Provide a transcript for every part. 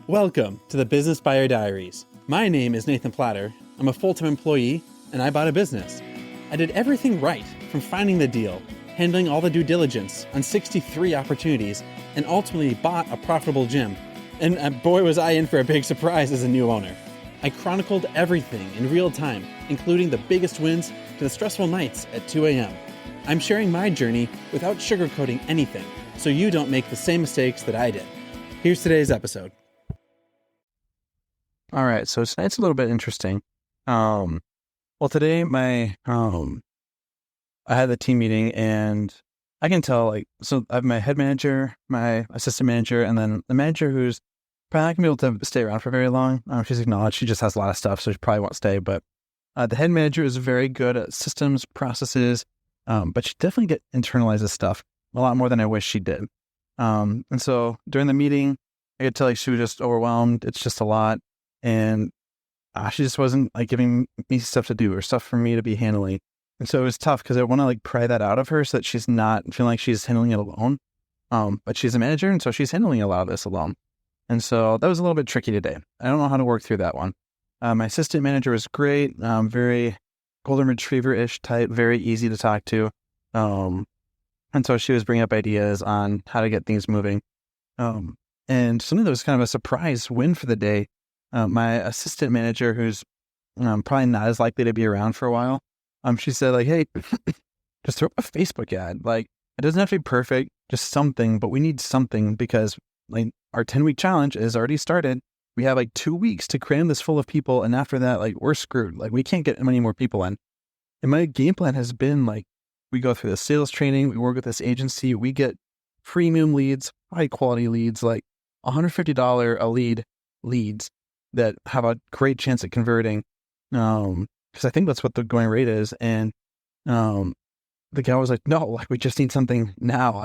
Welcome to the Business Buyer Diaries. My name is Nathan Platter. I'm a full-time employee, and I bought a business. I did everything right, from finding the deal, handling all the due diligence on 63 opportunities, and ultimately bought a profitable gym. And boy, was I in for a big surprise as a new owner. I chronicled everything in real time, including the biggest wins to the stressful nights at 2 a.m. I'm sharing my journey without sugarcoating anything, so you don't make the same mistakes that I did. Here's today's episode. All right, so tonight's a little bit interesting. Well, today I had the team meeting, and I can tell, so I have my head manager, my assistant manager, and then the manager who's probably not gonna be able to stay around for very long. She's acknowledged she just has a lot of stuff, so she probably won't stay. But the head manager is very good at systems, processes, but she definitely internalizes stuff a lot more than I wish she did. And so during the meeting, I could tell she was just overwhelmed. It's just a lot. And she just wasn't giving me stuff to do or stuff for me to be handling. And so it was tough because I want to pry that out of her so that she's not feeling like she's handling it alone. But she's a manager, and so she's handling a lot of this alone. And so that was a little bit tricky today. I don't know how to work through that one. My assistant manager was great, very golden retriever-ish type, very easy to talk to. And so she was bringing up ideas on how to get things moving. And something that was kind of a surprise win for the day. My assistant manager, who's probably not as likely to be around for a while, she said, hey, just throw up a Facebook ad. It doesn't have to be perfect, just something, but we need something because our 10-week challenge is already started. We have 2 weeks to cram this full of people, and after that, we're screwed. We can't get many more people in. And my game plan has been we go through the sales training, we work with this agency, we get premium leads, high quality leads, $150 a lead leads that have a great chance at converting. Because I think that's what the going rate is. And the guy was like, no, we just need something now.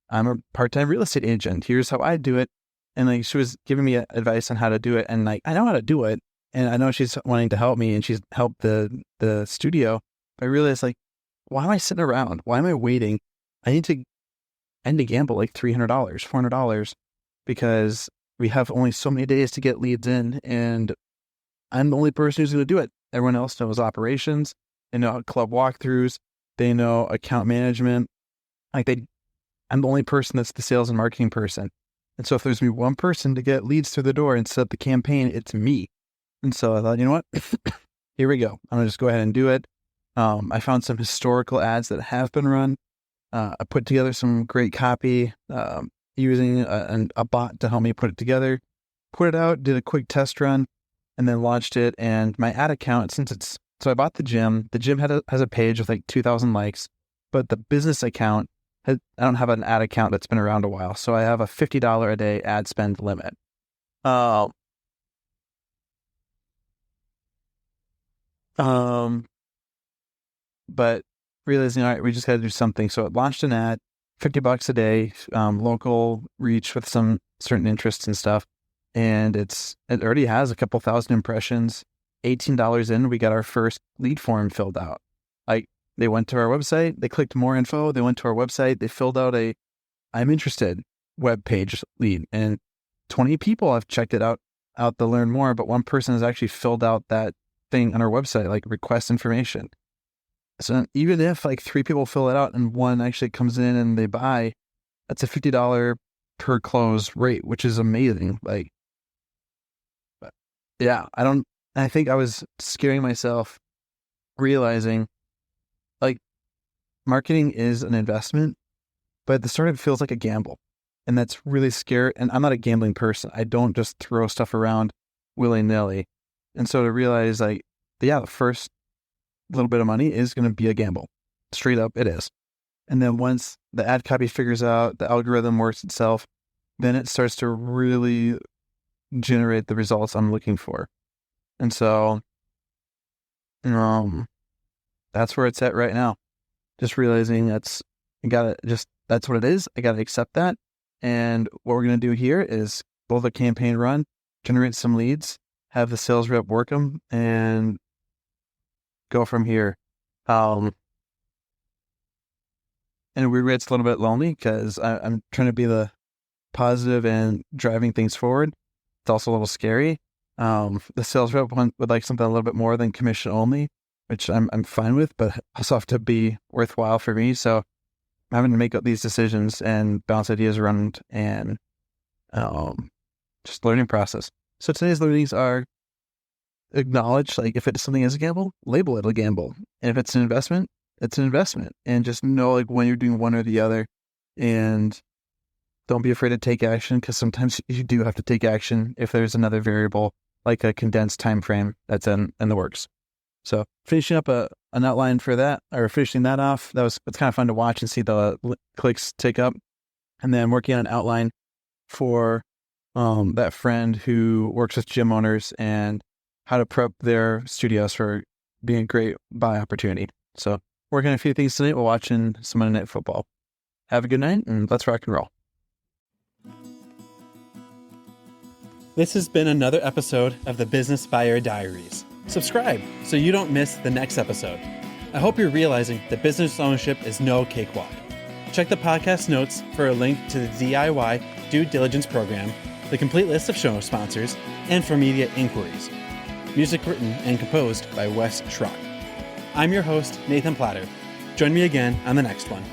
I'm a part-time real estate agent. Here's how I do it. And she was giving me advice on how to do it. And I know how to do it. And I know she's wanting to help me, and she's helped the studio. But I realized why am I sitting around? Why am I waiting? I need to end a gamble $300, $400, because we have only so many days to get leads in, and I'm the only person who's going to do it. Everyone else knows operations. They know club walkthroughs. They know account management. I'm the only person that's the sales and marketing person. And so if there's me one person to get leads through the door and set up the campaign, it's me. And so I thought, you know what? Here we go. I'm going to just go ahead and do it. I found some historical ads that have been run. I put together some great copy, using a bot to help me put it together, put it out, did a quick test run, and then launched it. And my ad account, so I bought the gym has a page with 2,000 likes, but the business account, I don't have an ad account that's been around a while. So I have a $50 a day ad spend limit. But realizing, all right, we just got to do something. So it launched an ad, $50 a day, local reach with some certain interests and stuff. And it already has a couple thousand impressions. $18 in, we got our first lead form filled out. They went to our website, they clicked more info, they went to our website, they filled out a I'm interested web page lead. And 20 people have checked it out to learn more, but one person has actually filled out that thing on our website, request information. So even if 3 people fill it out and one actually comes in and they buy, that's a $50 per close rate, which is amazing. But yeah, I think I was scaring myself, realizing marketing is an investment, but at the start it feels like a gamble. And that's really scary. And I'm not a gambling person. I don't just throw stuff around willy-nilly. And so to realize the first little bit of money is going to be a gamble. Straight up, it is. And then once the ad copy figures out, the algorithm works itself, then it starts to really generate the results I'm looking for. And so, that's where it's at right now. Just realizing that's what it is. I got to accept that. And what we're going to do here is build a campaign run, generate some leads, have the sales rep work them, and go from here. And in a weird way, it's a little bit lonely because I'm trying to be the positive and driving things forward. it's also a little scary. The sales rep would like something a little bit more than commission only, which I'm fine with, but also have to be worthwhile for me. So I'm having to make up these decisions and bounce ideas around and just learning process. So today's learnings are acknowledge, like, if it's something as a gamble, label it a gamble. And if it's an investment, it's an investment. And just know, like, when you're doing one or the other. And don't be afraid to take action, because sometimes you do have to take action if there's another variable, like a condensed time frame that's in the works. So finishing up an outline for that, or finishing that off, it's kind of fun to watch and see the clicks tick up. And then working on an outline for that friend who works with gym owners and how to prep their studios for being a great buy opportunity. So working on a few things tonight while watching some Monday Night Football. Have a good night, and let's rock and roll. This has been another episode of the Business Buyer Diaries. Subscribe so you don't miss the next episode. I hope you're realizing that business ownership is no cakewalk. Check the podcast notes for a link to the DIY Due Diligence program, the complete list of show sponsors, and for media inquiries. Music written and composed by Wes Schrock. I'm your host, Nathan Platter. Join me again on the next one.